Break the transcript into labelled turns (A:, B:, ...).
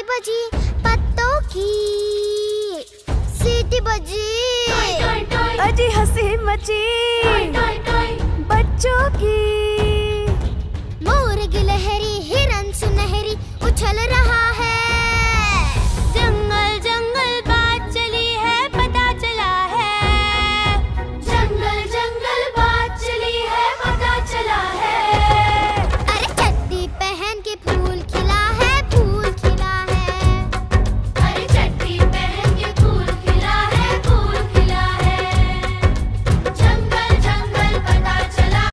A: बजी पत्तों की, सीटी बजी
B: अजी हंसी मची बच्चों की।
A: मोर गिलहरी हिरन सुनहरी उछल रहा